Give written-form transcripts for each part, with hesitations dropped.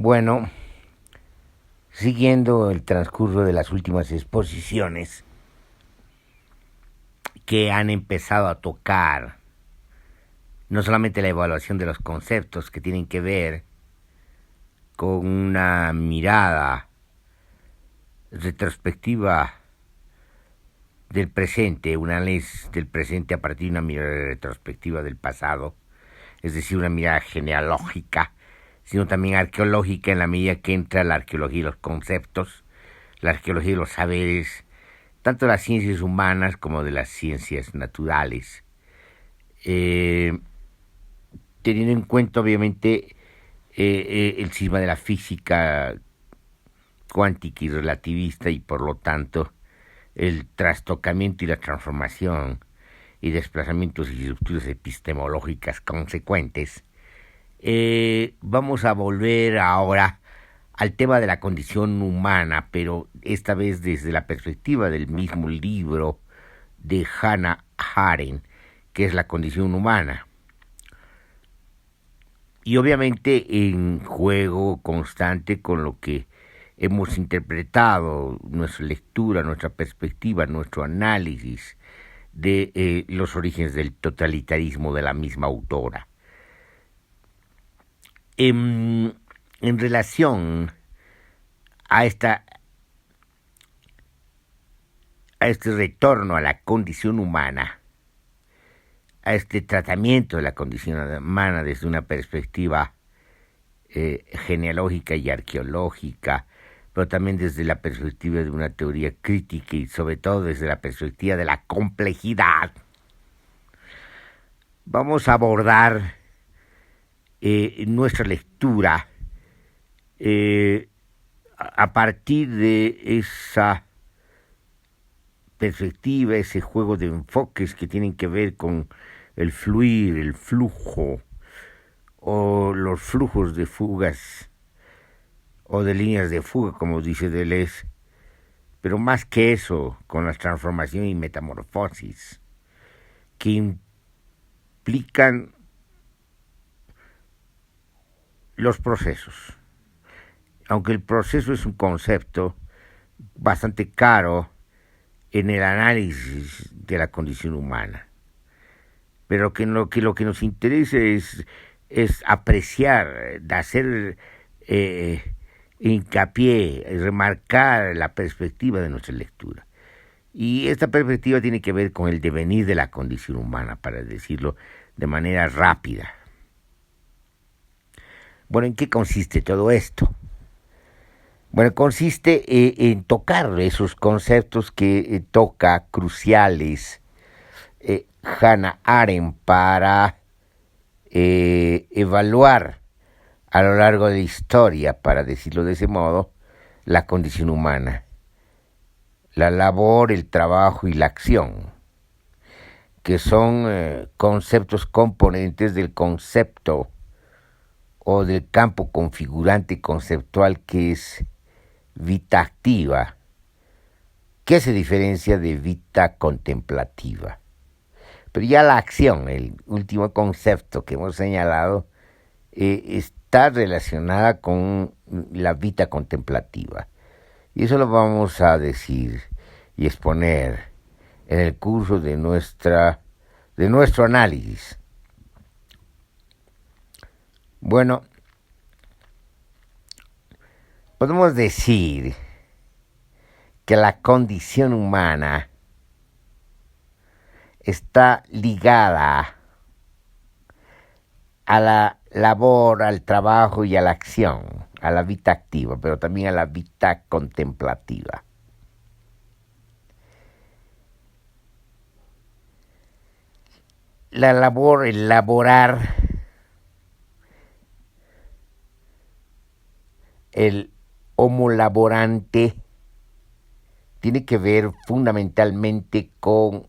Bueno, siguiendo el transcurso de las últimas exposiciones que han empezado a tocar no solamente la evaluación de los conceptos que tienen que ver con una mirada retrospectiva del presente, un análisis del presente a partir de una mirada retrospectiva del pasado, es decir, una mirada genealógica, sino también arqueológica en la medida que entra la arqueología y los conceptos, la arqueología y los saberes, tanto de las ciencias humanas como de las ciencias naturales, teniendo en cuenta obviamente el cisma de la física cuántica y relativista y por lo tanto el trastocamiento y la transformación y desplazamientos y rupturas epistemológicas consecuentes. Vamos a volver ahora al tema de la condición humana, pero esta vez desde la perspectiva del mismo libro de Hannah Arendt, que es La condición humana. Y obviamente en juego constante con lo que hemos interpretado, nuestra lectura, nuestra perspectiva, nuestro análisis de los orígenes del totalitarismo de la misma autora. En relación a este retorno a la condición humana, a este tratamiento de la condición humana desde una perspectiva genealógica y arqueológica, pero también desde la perspectiva de una teoría crítica y sobre todo desde la perspectiva de la complejidad, vamos a abordar nuestra lectura a partir de esa perspectiva, ese juego de enfoques que tienen que ver con el fluir, el flujo, o los flujos de fugas, o de líneas de fuga, como dice Deleuze, pero más que eso, con las transformaciones y metamorfosis, que implican los procesos. Aunque el proceso es un concepto bastante caro en el análisis de la condición humana, pero que lo que nos interesa es apreciar, de hacer hincapié, remarcar la perspectiva de nuestra lectura. Y esta perspectiva tiene que ver con el devenir de la condición humana, para decirlo de manera rápida. Bueno, ¿en qué consiste todo esto? Bueno, consiste en tocar esos conceptos que toca cruciales Hannah Arendt para evaluar a lo largo de la historia, para decirlo de ese modo, la condición humana, la labor, el trabajo y la acción, que son conceptos componentes del concepto o del campo configurante conceptual que es vita activa, que se diferencia de vita contemplativa. Pero ya la acción, el último concepto que hemos señalado, está relacionada con la vita contemplativa. Y eso lo vamos a decir y exponer en el curso de nuestro análisis. Bueno, podemos decir que la condición humana está ligada a la labor, al trabajo y a la acción, a la vida activa, pero también a la vida contemplativa. La labor, el laborar, el homo laborante, tiene que ver fundamentalmente con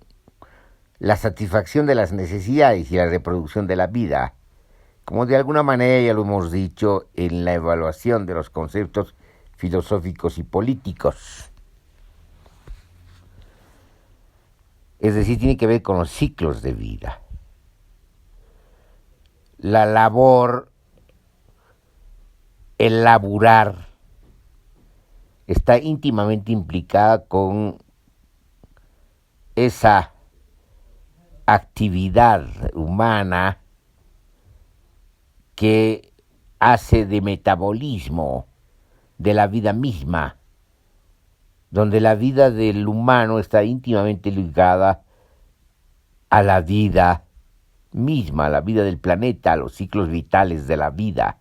la satisfacción de las necesidades y la reproducción de la vida, como de alguna manera ya lo hemos dicho en la evaluación de los conceptos filosóficos y políticos. Es decir, tiene que ver con los ciclos de vida. La labor el laburar está íntimamente implicada con esa actividad humana que hace de metabolismo de la vida misma, donde la vida del humano está íntimamente ligada a la vida misma, a la vida del planeta, a los ciclos vitales de la vida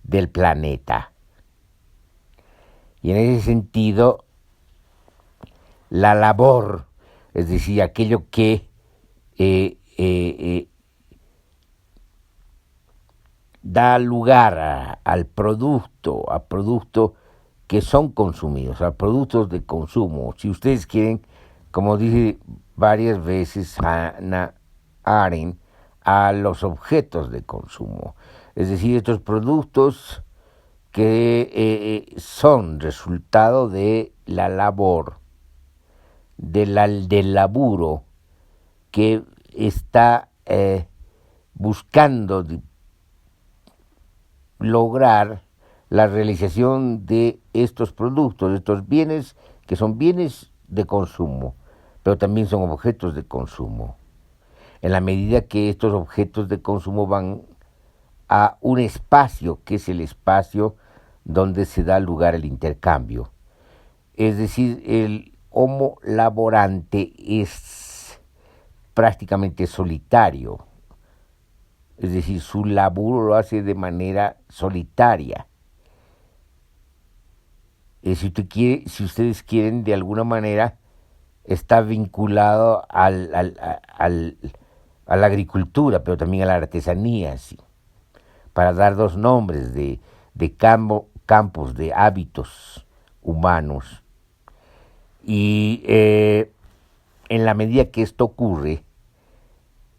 del planeta. Y en ese sentido, la labor, es decir, aquello que da lugar al producto, a productos que son consumidos, a productos de consumo. Si ustedes quieren, como dije varias veces Hannah Arendt, a los objetos de consumo. Es decir, estos productos que son resultado de la labor, del laburo que está buscando lograr la realización de estos productos, de estos bienes que son bienes de consumo, pero también son objetos de consumo. En la medida que estos objetos de consumo van a un espacio que es el espacio donde se da lugar al intercambio. Es decir, el homo laborante es prácticamente solitario, es decir, su laburo lo hace de manera solitaria. Si ustedes quieren, de alguna manera, está vinculado a la agricultura, pero también a la artesanía, ¿sí? Para dar dos nombres de campos, de hábitos humanos. Y en la medida que esto ocurre,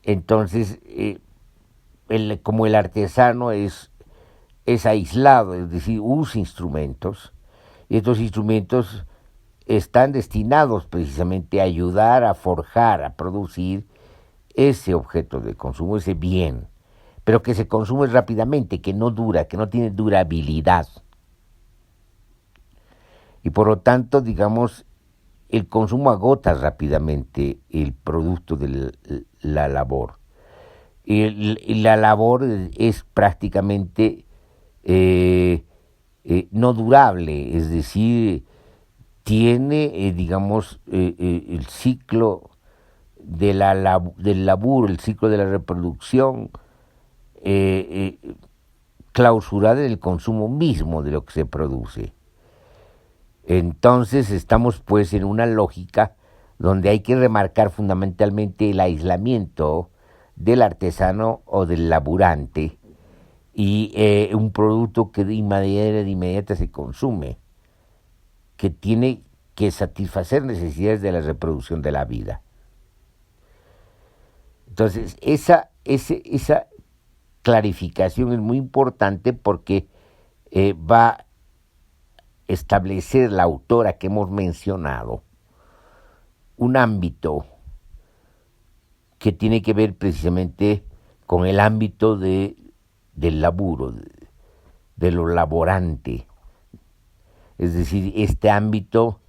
entonces, como el artesano es aislado, es decir, usa instrumentos, y estos instrumentos están destinados precisamente a ayudar a forjar, a producir ese objeto de consumo, ese bien, pero que se consume rápidamente, que no dura, que no tiene durabilidad. Y por lo tanto, digamos, el consumo agota rápidamente el producto de la labor. Y la labor es prácticamente no durable, es decir, tiene, digamos, el ciclo del laburo, el ciclo de la reproducción, clausurada en el consumo mismo de lo que se produce. Entonces estamos pues en una lógica donde hay que remarcar fundamentalmente el aislamiento del artesano o del laburante y un producto que de manera inmediata se consume, que tiene que satisfacer necesidades de la reproducción de la vida. Entonces, esa clarificación es muy importante porque va a establecer la autora que hemos mencionado un ámbito que tiene que ver precisamente con el ámbito del laburo, de lo laborante, es decir, este ámbito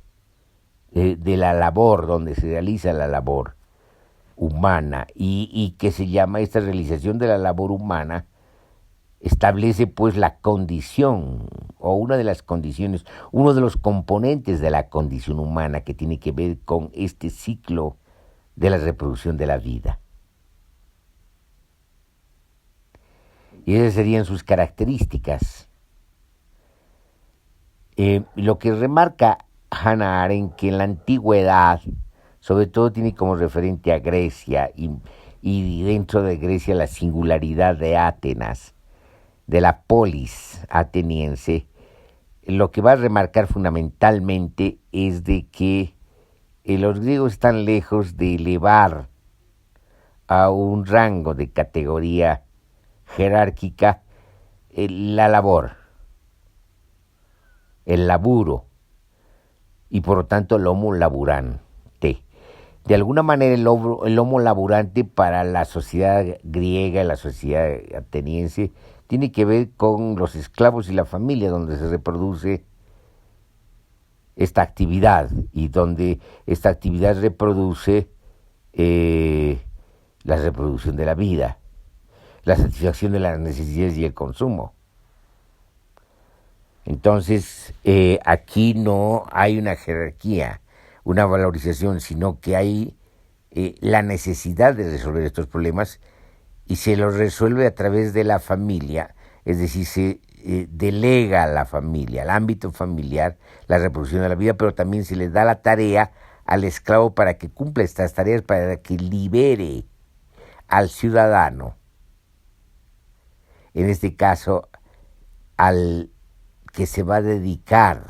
de la labor, donde se realiza la labor humana y que se llama esta realización de la labor humana, establece pues la condición o una de las condiciones, uno de los componentes de la condición humana que tiene que ver con este ciclo de la reproducción de la vida. Y esas serían sus características. Lo que remarca Hannah Arendt, que en la antigüedad, sobre todo tiene como referente a Grecia y dentro de Grecia la singularidad de Atenas, de la polis ateniense, lo que va a remarcar fundamentalmente es de que los griegos están lejos de elevar a un rango de categoría jerárquica la labor, el laburo, y por lo tanto el homo laburante. De alguna manera el homo laburante para la sociedad griega y la sociedad ateniense tiene que ver con los esclavos y la familia, donde se reproduce esta actividad y donde esta actividad reproduce la reproducción de la vida, la satisfacción de las necesidades y el consumo. Entonces, aquí no hay una jerarquía, una valorización, sino que hay la necesidad de resolver estos problemas y se los resuelve a través de la familia, es decir, se delega a la familia, al ámbito familiar, la reproducción de la vida, pero también se le da la tarea al esclavo para que cumpla estas tareas, para que libere al ciudadano, en este caso al que se va a dedicar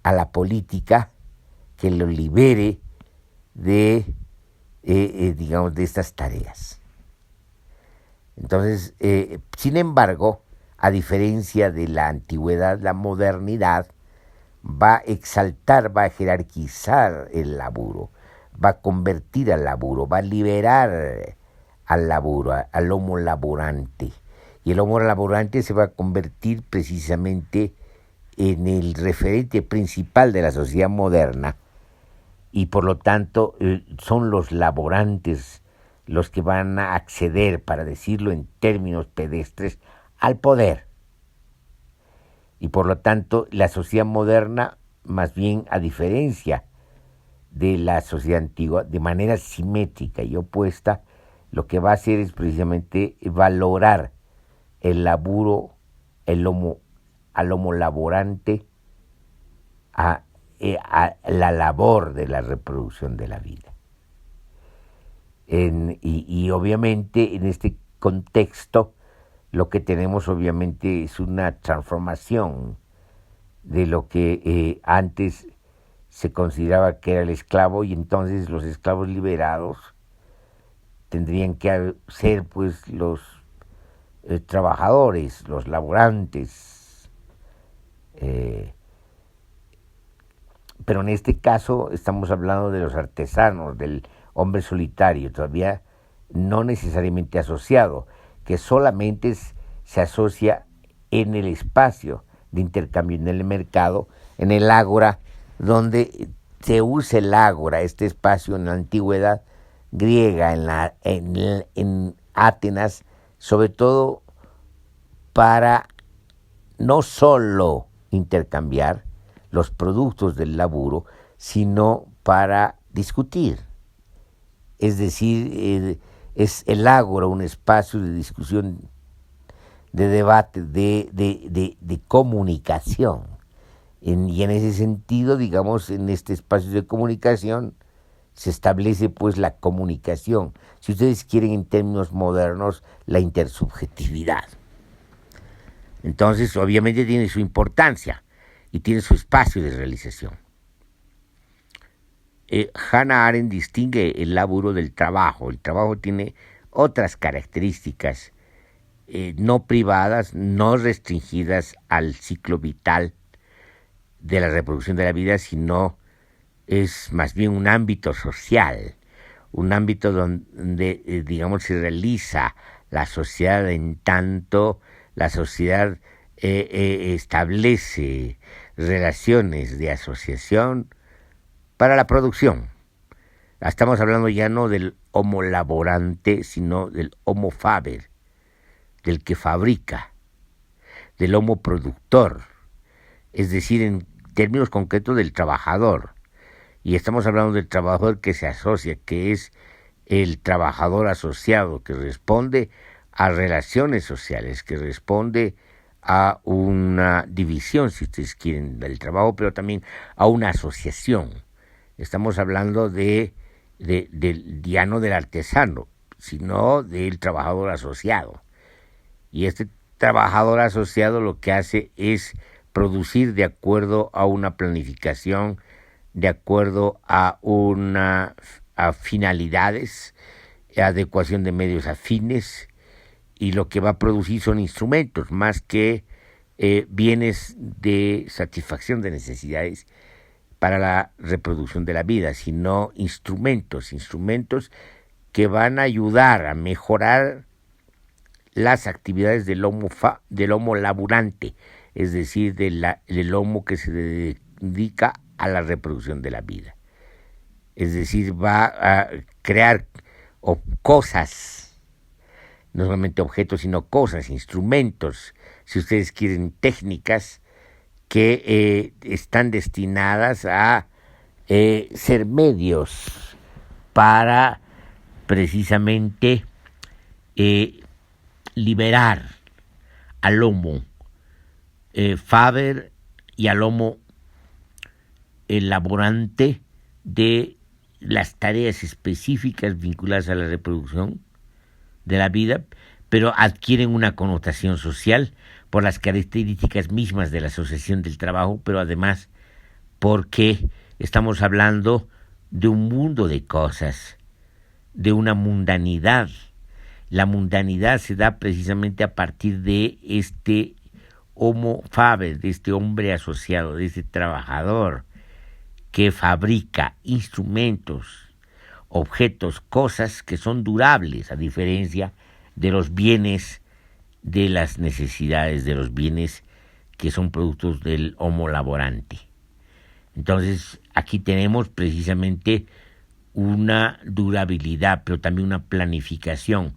a la política, que lo libere de, digamos, de estas tareas. Entonces, sin embargo, a diferencia de la antigüedad, la modernidad va a exaltar, va a jerarquizar el laburo, va a convertir al laburo, va a liberar al laburo, al homo laborante. Y el homo laborante se va a convertir precisamente en el referente principal de la sociedad moderna, y por lo tanto son los laborantes los que van a acceder, para decirlo en términos pedestres, al poder. Y por lo tanto la sociedad moderna, más bien a diferencia de la sociedad antigua, de manera simétrica y opuesta, lo que va a hacer es precisamente valorar el laburo, al homo laborante, a la labor de la reproducción de la vida. Y obviamente en este contexto lo que tenemos obviamente es una transformación de lo que antes se consideraba que era el esclavo, y entonces los esclavos liberados tendrían que ser pues los trabajadores, los laborantes, pero en este caso estamos hablando de los artesanos, del hombre solitario, todavía no necesariamente asociado, que solamente se asocia en el espacio de intercambio, en el mercado, en el ágora, donde se usa el ágora, este espacio en la antigüedad griega, en Atenas, sobre todo para no solo intercambiar los productos del laburo, sino para discutir. Es decir, es el ágora un espacio de discusión, de debate, de comunicación. Y en ese sentido, digamos, en este espacio de comunicación se establece pues la comunicación, si ustedes quieren en términos modernos, la intersubjetividad. Entonces, obviamente tiene su importancia y tiene su espacio de realización. Hannah Arendt distingue el laburo del trabajo. El trabajo tiene otras características no privadas, no restringidas al ciclo vital de la reproducción de la vida, sino es más bien un ámbito social, un ámbito donde, digamos, se realiza la sociedad, en tanto la sociedad establece relaciones de asociación para la producción. Estamos hablando ya no del homo laborante, sino del homo faber, del que fabrica, del homo productor, es decir, en términos concretos del trabajador. Y estamos hablando del trabajador que se asocia, que es el trabajador asociado, que responde a relaciones sociales, que responde a una división, si ustedes quieren, del trabajo, pero también a una asociación. Estamos hablando ya no del artesano, sino del trabajador asociado. Y este trabajador asociado lo que hace es producir de acuerdo a una planificación, de acuerdo a finalidades, adecuación de medios afines, y lo que va a producir son instrumentos más que bienes de satisfacción de necesidades para la reproducción de la vida, sino instrumentos que van a ayudar a mejorar las actividades del homo laburante, es decir, del homo que se dedica a la reproducción de la vida. Es decir, va a crear cosas, no solamente objetos, sino cosas, instrumentos, si ustedes quieren, técnicas que están destinadas a ser medios para precisamente liberar al homo faber y al homo laborante de las tareas específicas vinculadas a la reproducción de la vida, pero adquieren una connotación social por las características mismas de la asociación del trabajo, pero además porque estamos hablando de un mundo de cosas, de una mundanidad. La mundanidad se da precisamente a partir de este homo faber, de este hombre asociado, de este trabajador que fabrica instrumentos, objetos, cosas que son durables, a diferencia de los bienes, de las necesidades, de los bienes que son productos del homo laborante. Entonces, aquí tenemos precisamente una durabilidad, pero también una planificación.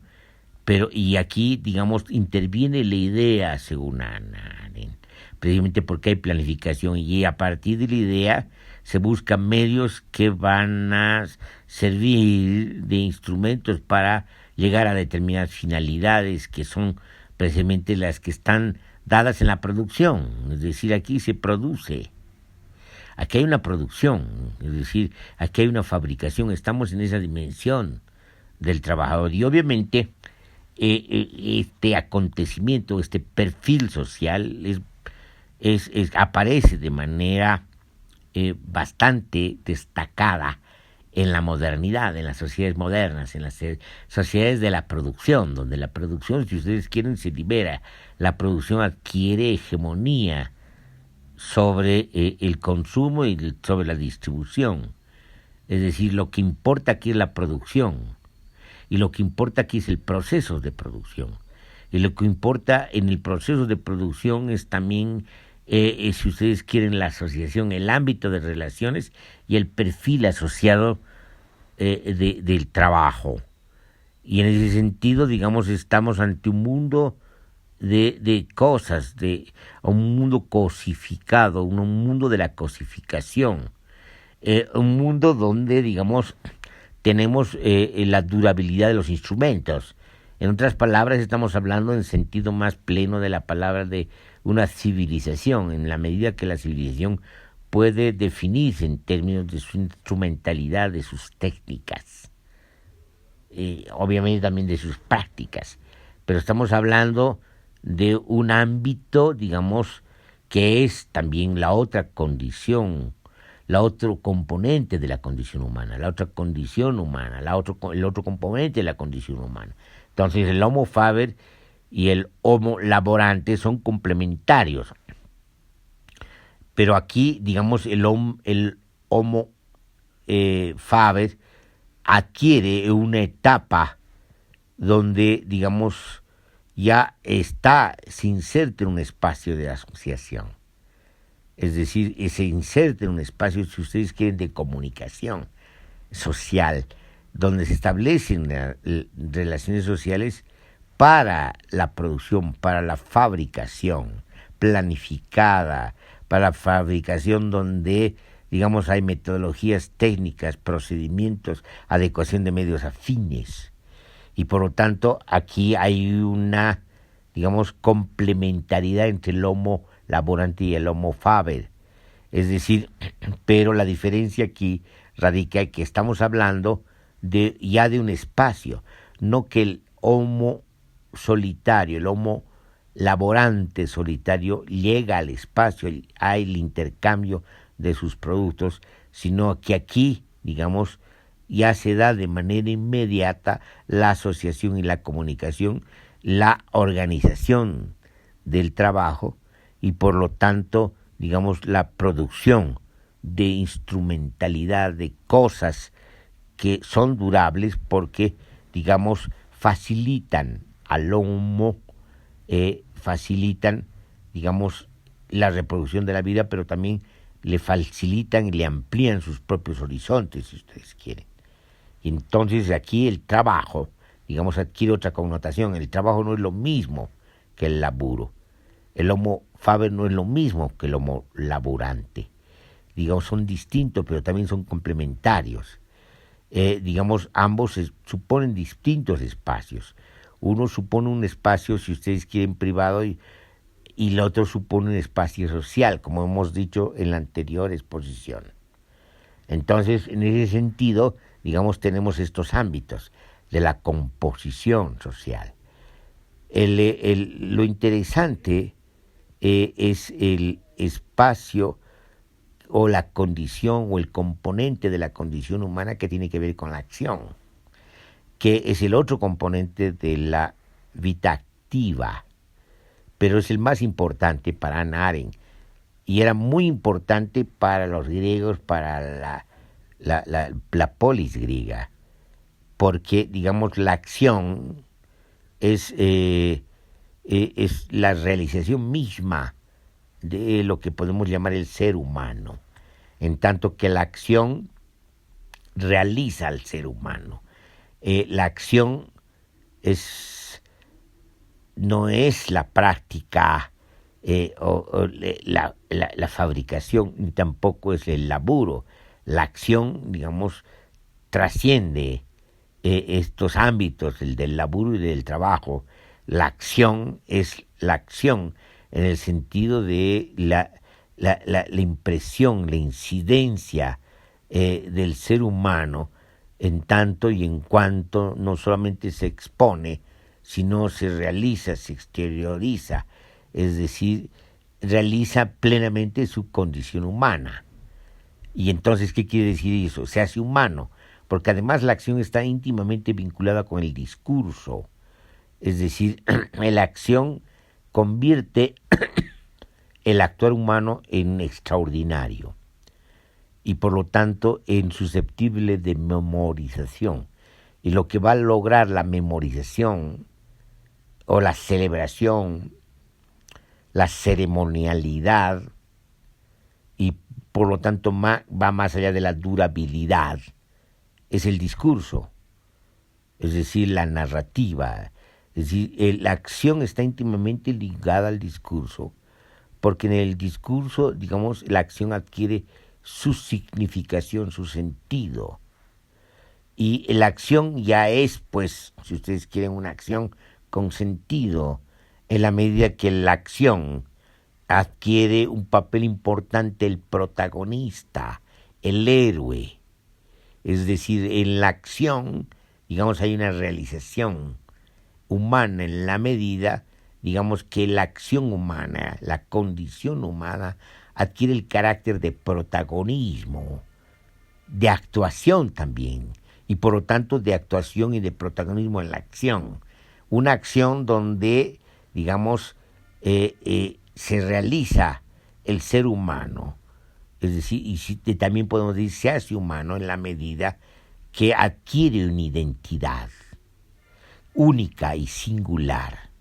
Y aquí, digamos, interviene la idea, según Hannah Arendt, precisamente porque hay planificación, y a partir de la idea se buscan medios que van a servir de instrumentos para llegar a determinadas finalidades que son precisamente las que están dadas en la producción. Es decir, aquí se produce, aquí hay una producción, es decir, aquí hay una fabricación, estamos en esa dimensión del trabajador. Y obviamente este acontecimiento, este perfil social aparece de manera bastante destacada en la modernidad, en las sociedades modernas, en las sociedades de la producción, donde la producción, si ustedes quieren, se libera. La producción adquiere hegemonía sobre el consumo y sobre la distribución. Es decir, lo que importa aquí es la producción, y lo que importa aquí es el proceso de producción. Y lo que importa en el proceso de producción es también, si ustedes quieren, la asociación, el ámbito de relaciones y el perfil asociado del trabajo. Y en ese sentido, digamos, estamos ante un mundo de cosas, un mundo cosificado, un mundo de la cosificación, un mundo donde, digamos, tenemos la durabilidad de los instrumentos. En otras palabras, estamos hablando en sentido más pleno de la palabra de una civilización, en la medida que la civilización puede definirse en términos de su instrumentalidad, de sus técnicas, obviamente también de sus prácticas, pero estamos hablando de un ámbito, digamos, que es también la otra condición, la otro componente de la condición humana, la otra condición humana, el otro componente de la condición humana. Entonces el homo faber y el homo laborante son complementarios. Pero aquí, digamos, el homo faber adquiere una etapa donde, digamos, ya se inserta en un espacio de asociación. Es decir, se inserta en un espacio, si ustedes quieren, de comunicación social, donde se establecen relaciones sociales para la producción, para la fabricación planificada, para la fabricación donde, digamos, hay metodologías técnicas, procedimientos, adecuación de medios afines. Y por lo tanto, aquí hay una, digamos, complementariedad entre el homo laborante y el homo faber. Es decir, pero la diferencia aquí radica en que estamos hablando ya de un espacio, no que el homo solitario, el homo laborante solitario llega al espacio, hay el intercambio de sus productos, sino que aquí, digamos, ya se da de manera inmediata la asociación y la comunicación, la organización del trabajo y por lo tanto, digamos, la producción de instrumentalidad, de cosas que son durables porque, digamos, facilitan al homo facilitan, digamos, la reproducción de la vida, pero también le facilitan y le amplían sus propios horizontes, si ustedes quieren. Y entonces aquí el trabajo, digamos, adquiere otra connotación. El trabajo no es lo mismo que el laburo. El homo faber no es lo mismo que el homo laborante. Digamos, son distintos, pero también son complementarios. Digamos, ambos suponen distintos espacios. Uno supone un espacio, si ustedes quieren, privado, y el otro supone un espacio social, como hemos dicho en la anterior exposición. Entonces, en ese sentido, digamos, tenemos estos ámbitos de la composición social. Lo interesante es el espacio o la condición o el componente de la condición humana que tiene que ver con la acción, que es el otro componente de la vida activa, pero es el más importante para Hannah Arendt y era muy importante para los griegos, para la polis griega, porque, digamos, la acción es la realización misma de lo que podemos llamar el ser humano, en tanto que la acción realiza al ser humano. La acción no es la práctica la fabricación, ni tampoco es el laburo. La acción, digamos, trasciende estos ámbitos, el del laburo y del trabajo. La acción es la acción en el sentido de la impresión, la incidencia del ser humano en tanto y en cuanto no solamente se expone, sino se realiza, se exterioriza, es decir, realiza plenamente su condición humana. Y entonces, ¿qué quiere decir eso? Se hace humano, porque además la acción está íntimamente vinculada con el discurso, es decir, la acción convierte el actuar humano en extraordinario y por lo tanto en susceptible de memorización. Y lo que va a lograr la memorización o la celebración, la ceremonialidad, y por lo tanto va más allá de la durabilidad, es el discurso, es decir, la narrativa. Es decir, la acción está íntimamente ligada al discurso, porque en el discurso, digamos, la acción adquiere su significación, su sentido. Y la acción ya es, pues, si ustedes quieren, una acción con sentido, en la medida que la acción adquiere un papel importante el protagonista, el héroe. Es decir, en la acción, digamos, hay una realización humana en la medida, digamos, que la acción humana, la condición humana, adquiere el carácter de protagonismo, de actuación también, y por lo tanto de actuación y de protagonismo en la acción. Una acción donde, digamos, se realiza el ser humano, es decir, y también podemos decir se hace humano en la medida que adquiere una identidad única y singular,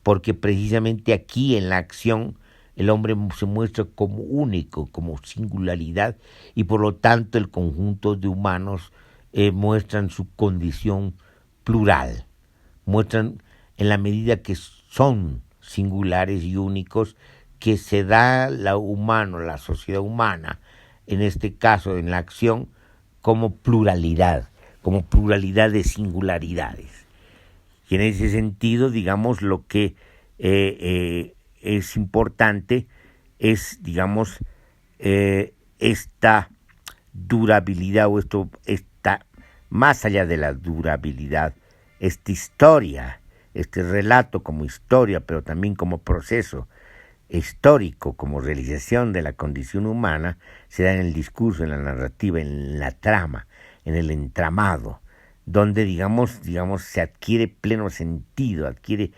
porque precisamente aquí en la acción el hombre se muestra como único, como singularidad, y por lo tanto el conjunto de humanos muestran su condición plural, muestran en la medida que son singulares y únicos, que se da la sociedad humana, en este caso en la acción, como pluralidad de singularidades. Y en ese sentido, digamos, lo que es importante es, digamos, esta durabilidad o esta más allá de la durabilidad, esta historia, este relato como historia, pero también como proceso histórico, como realización de la condición humana, se da en el discurso, en la narrativa, en la trama, en el entramado, donde digamos se adquiere pleno sentido, adquiere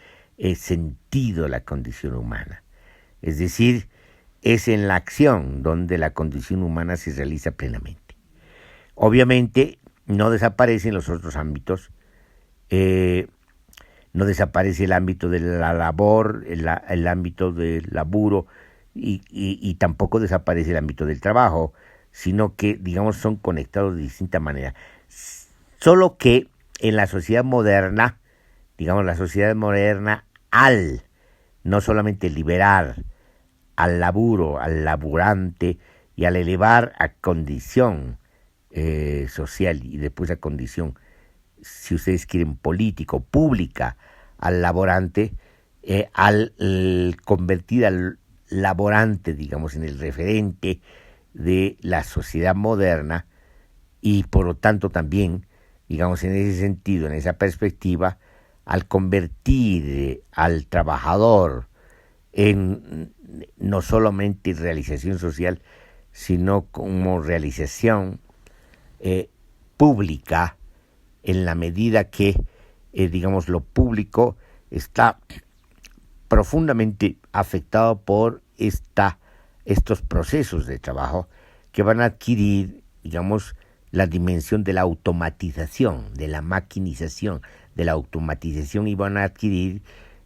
sentido la condición humana. Es decir, es en la acción donde la condición humana se realiza plenamente. Obviamente no desaparecen los otros ámbitos. no desaparece el ámbito de la labor, el ámbito del laburo, y tampoco desaparece el ámbito del trabajo, sino que, digamos, son conectados de distinta manera. Solo que en la sociedad moderna, digamos, la sociedad moderna, al no solamente liberar al laburo, al laburante, y al elevar a condición social y después a condición, si ustedes quieren, político, pública, al laborante, al convertir al laborante, digamos, en el referente de la sociedad moderna, y por lo tanto también, digamos, en ese sentido, en esa perspectiva, al convertir al trabajador en no solamente realización social, sino como realización pública, en la medida que, digamos, lo público está profundamente afectado por estos procesos de trabajo que van a adquirir, digamos, la dimensión de la automatización, de la maquinización, de la automatización, y van a adquirir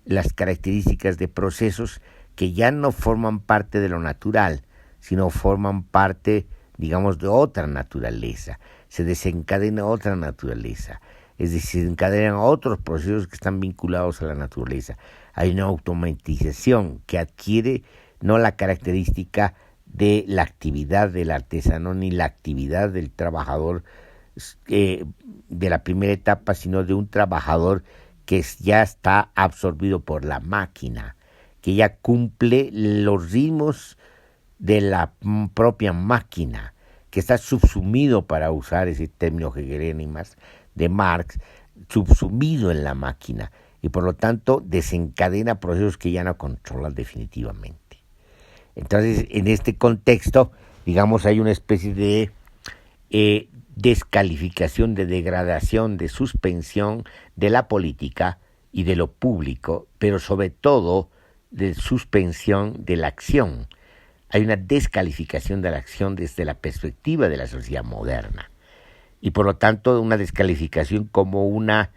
las características de procesos que ya no forman parte de lo natural, sino forman parte, digamos, de otra naturaleza. Se desencadena otra naturaleza, es decir, se encadenan otros procesos que están vinculados a la naturaleza. Hay una automatización que adquiere no la característica de la actividad del artesano ni la actividad del trabajador de la primera etapa, sino de un trabajador que ya está absorbido por la máquina, que ya cumple los ritmos de la propia máquina, que está subsumido, para usar ese término hegeliano y más de Marx, subsumido en la máquina, y por lo tanto desencadena procesos que ya no controlan definitivamente. Entonces, en este contexto, digamos, hay una especie de descalificación, de degradación, de suspensión de la política y de lo público, pero sobre todo de suspensión de la acción. Hay una descalificación de la acción desde la perspectiva de la sociedad moderna, y por lo tanto una descalificación como una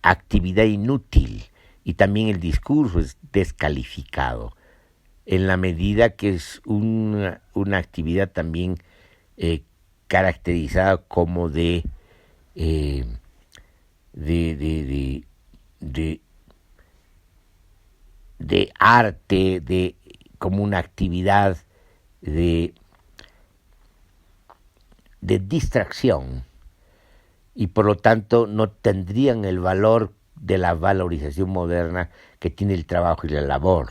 actividad inútil, y también el discurso es descalificado en la medida que es una actividad también caracterizada como de arte, como una actividad de distracción, y por lo tanto no tendrían el valor de la valorización moderna que tiene el trabajo y la labor.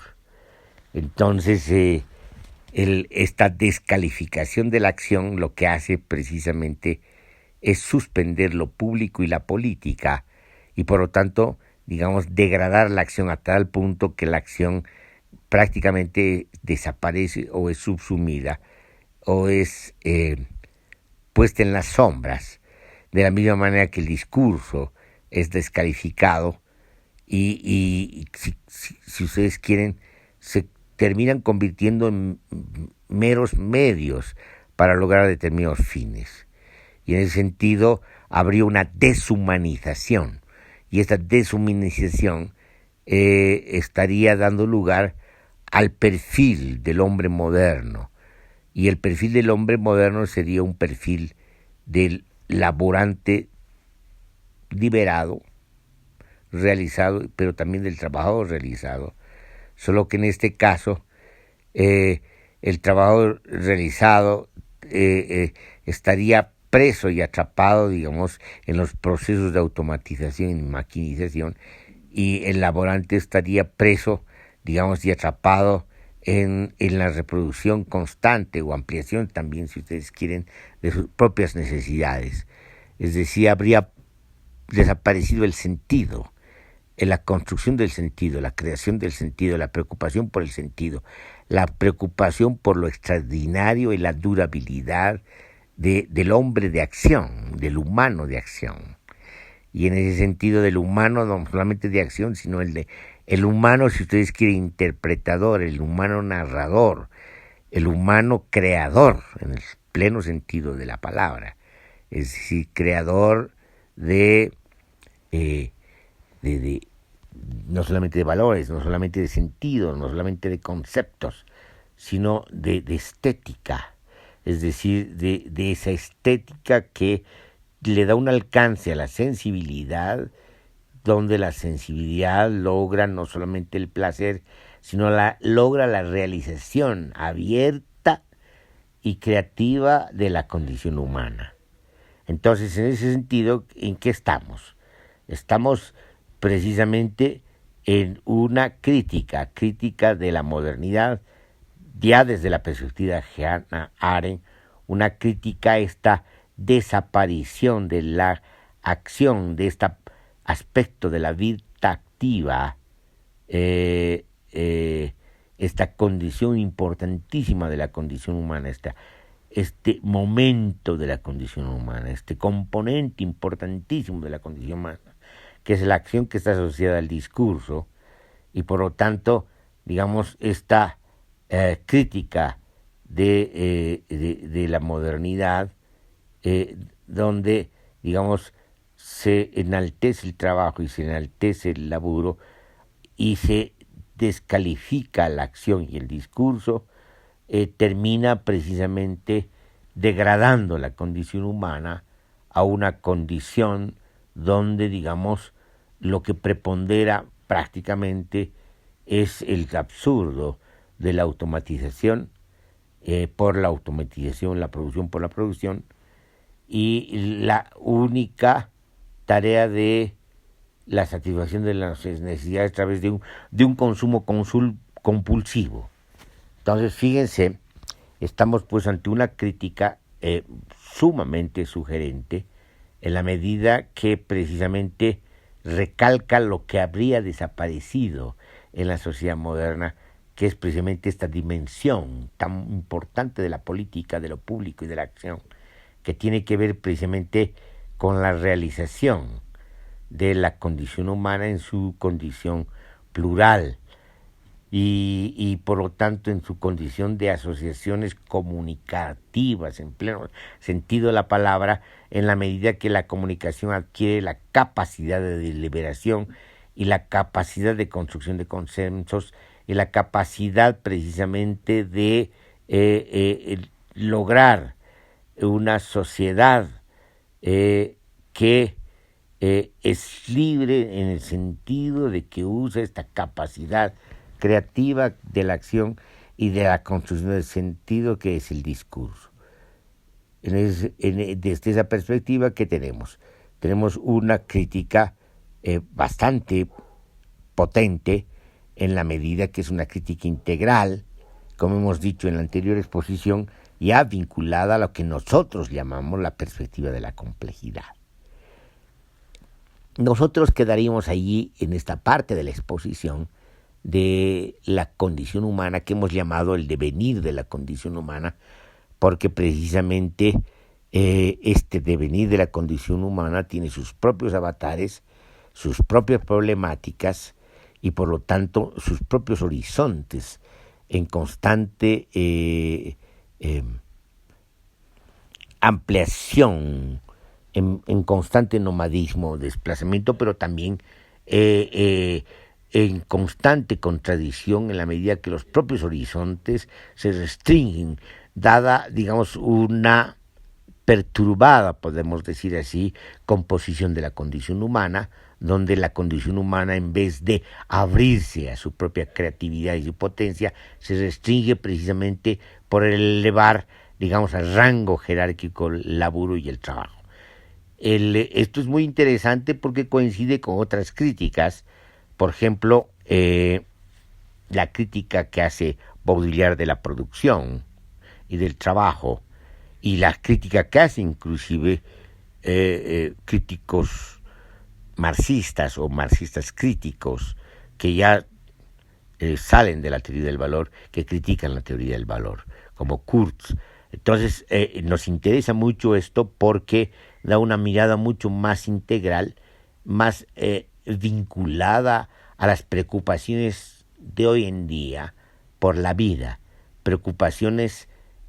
Entonces, esta descalificación de la acción lo que hace precisamente es suspender lo público y la política, y por lo tanto, digamos, degradar la acción a tal punto que la acción prácticamente desaparece o es subsumida o es puesta en las sombras, de la misma manera que el discurso es descalificado y si ustedes quieren, se terminan convirtiendo en meros medios para lograr determinados fines. Y en ese sentido habría una deshumanización, y esta deshumanización estaría dando lugar al perfil del hombre moderno, y el perfil del hombre moderno sería un perfil del laborante liberado, realizado, pero también del trabajador realizado, solo que en este caso el trabajador realizado estaría preso y atrapado, digamos, en los procesos de automatización y maquinización, y el laborante estaría preso, digamos, y atrapado en la reproducción constante o ampliación también, si ustedes quieren, de sus propias necesidades. Es decir, habría desaparecido el sentido, en la construcción del sentido, la creación del sentido, la preocupación por el sentido, la preocupación por lo extraordinario y la durabilidad del hombre de acción, del humano de acción. Y en ese sentido del humano, no solamente de acción, sino el humano, si ustedes quieren, interpretador, el humano narrador, el humano creador, en el pleno sentido de la palabra, es decir, creador de no solamente de valores, no solamente de sentidos, no solamente de conceptos, sino de estética, es decir, de esa estética que le da un alcance a la sensibilidad, donde la sensibilidad logra no solamente el placer, sino logra la realización abierta y creativa de la condición humana. Entonces, en ese sentido, ¿en qué estamos? Estamos precisamente en una crítica de la modernidad, ya desde la perspectiva de Hannah Arendt, una crítica a esta desaparición de la acción, de este aspecto de la vida activa, esta condición importantísima de la condición humana, este momento de la condición humana, este componente importantísimo de la condición humana, que es la acción que está asociada al discurso, y por lo tanto, digamos, esta crítica de la modernidad, donde, digamos, se enaltece el trabajo y se enaltece el laburo y se descalifica la acción y el discurso, termina precisamente degradando la condición humana a una condición donde, digamos, lo que prepondera prácticamente es el absurdo de la automatización por la automatización, la producción por la producción, y la única tarea de la satisfacción de las necesidades a través de un consumo compulsivo. Entonces, fíjense, estamos pues ante una crítica sumamente sugerente, en la medida que precisamente recalca lo que habría desaparecido en la sociedad moderna, que es precisamente esta dimensión tan importante de la política, de lo público y de la acción, que tiene que ver precisamente con la realización de la condición humana en su condición plural y por lo tanto en su condición de asociaciones comunicativas en pleno sentido de la palabra, en la medida que la comunicación adquiere la capacidad de deliberación y la capacidad de construcción de consensos y la capacidad precisamente de lograr una sociedad que es libre en el sentido de que usa esta capacidad creativa de la acción y de la construcción del sentido que es el discurso. Desde esa perspectiva, ¿qué tenemos? Tenemos una crítica bastante potente en la medida que es una crítica integral, como hemos dicho en la anterior exposición, ya vinculada a lo que nosotros llamamos la perspectiva de la complejidad. Nosotros quedaríamos allí en esta parte de la exposición de la condición humana que hemos llamado el devenir de la condición humana, porque precisamente este devenir de la condición humana tiene sus propios avatares, sus propias problemáticas y por lo tanto sus propios horizontes en constante ampliación, en constante nomadismo, desplazamiento, pero también en constante contradicción en la medida que los propios horizontes se restringen, dada, digamos, una perturbada, podemos decir así, composición de la condición humana, donde la condición humana, en vez de abrirse a su propia creatividad y su potencia, se restringe precisamente por el elevar, digamos, al rango jerárquico el laburo y el trabajo. Esto es muy interesante porque coincide con otras críticas, por ejemplo, la crítica que hace Baudrillard de la producción y del trabajo, y la crítica que hace inclusive críticos marxistas o marxistas críticos que ya salen de la teoría del valor, que critican la teoría del valor, como Kurz. Entonces, nos interesa mucho esto porque da una mirada mucho más integral, más vinculada a las preocupaciones de hoy en día por la vida, preocupaciones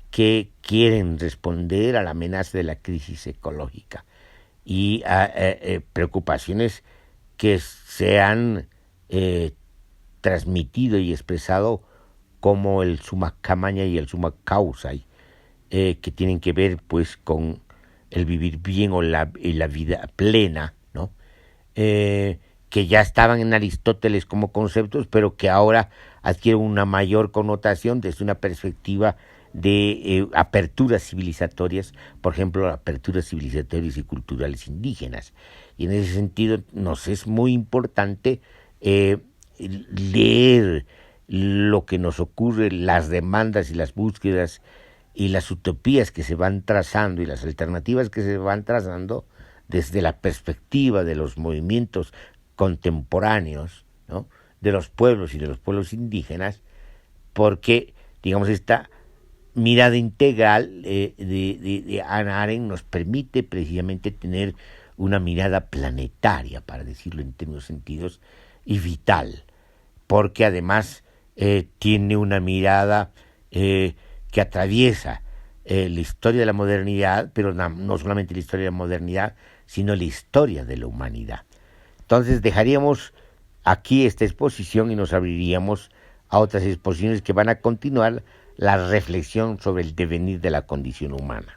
que quieren responder a la amenaza de la crisis ecológica y a preocupaciones que se han eh, transmitido y expresado como el summa camaña y el summa causa, que tienen que ver pues con el vivir bien o la vida plena, ¿no? Que ya estaban en Aristóteles como conceptos, pero que ahora adquieren una mayor connotación desde una perspectiva de aperturas civilizatorias, por ejemplo, aperturas civilizatorias y culturales indígenas. Y en ese sentido nos es muy importante leer lo que nos ocurre, las demandas y las búsquedas y las utopías que se van trazando y las alternativas que se van trazando desde la perspectiva de los movimientos contemporáneos, ¿no? De los pueblos y de los pueblos indígenas, porque, digamos, esta mirada integral de Hannah Arendt nos permite precisamente tener una mirada planetaria, para decirlo en términos sentidos, y vital, porque además tiene una mirada que atraviesa la historia de la modernidad, pero no solamente la historia de la modernidad, sino la historia de la humanidad. Entonces dejaríamos aquí esta exposición y nos abriríamos a otras exposiciones que van a continuar la reflexión sobre el devenir de la condición humana.